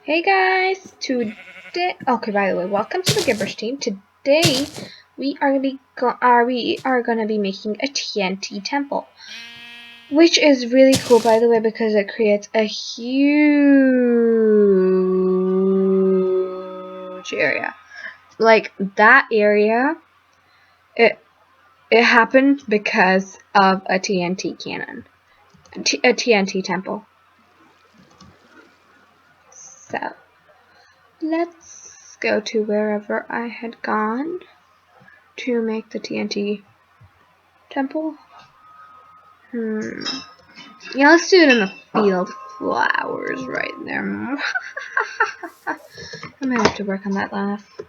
Hey guys, okay, by the way, welcome to the Gibberish team. Today we are gonna be making a TNT temple, which is really cool, by the way, because it creates a huge area. Like that area, it happened because of a TNT cannon, a TNT temple. So let's go to wherever I had gone to make the TNT temple. Yeah, let's do it in the field. Flowers right there. I might have to work on that laugh.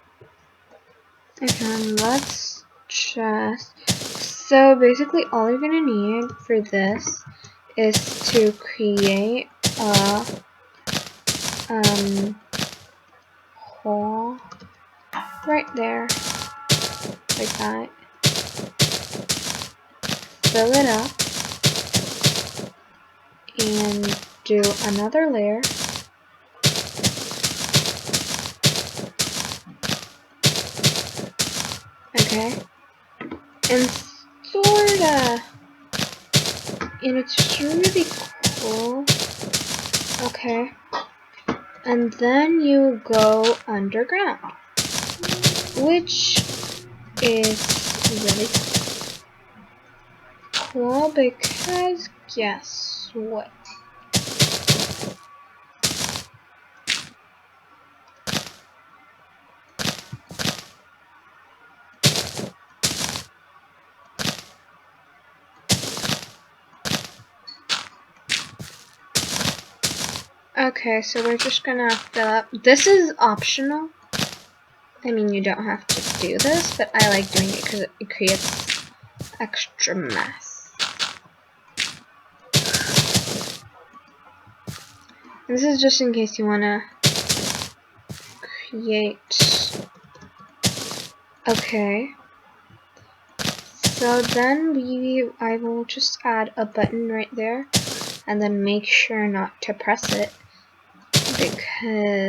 Okay, let's just... So basically all you're gonna need for this is to create a hole right there, like that. Fill it up and do another layer. Okay, and sorta, and it's really cool. Okay, and then you go underground, which is really cool because guess what? Okay, so we're just gonna fill up. This is optional. I mean, you don't have to do this, but I like doing it because it creates extra mass. And this is just in case you wanna create. Okay. So then I will just add a button right there, and then make sure not to press it because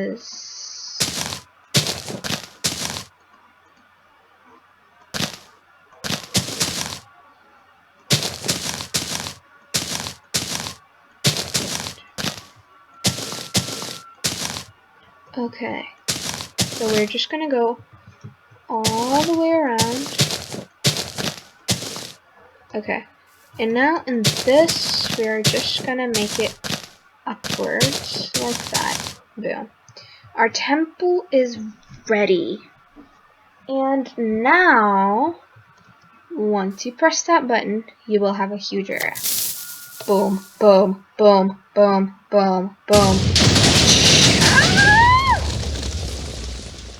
okay, so we're just gonna go all the way around. Okay, and now in this, we're just gonna make it upwards like that. Boom. Our temple is ready. And now, once you press that button, you will have a huge area. Boom, boom, boom, boom, boom, boom.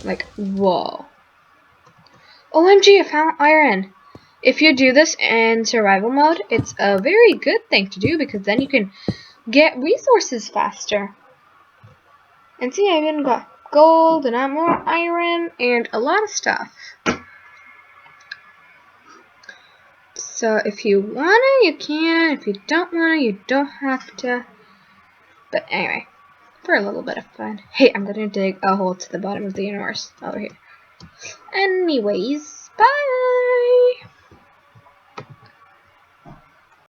Like, whoa. OMG, I found iron. If you do this in survival mode, it's a very good thing to do because then you can get resources faster. And see, I even got gold and more iron and a lot of stuff. So if you wanna, you can. If you don't wanna, you don't have to. But anyway, for a little bit of fun. Hey, I'm gonna dig a hole to the bottom of the universe over here. Anyways, bye!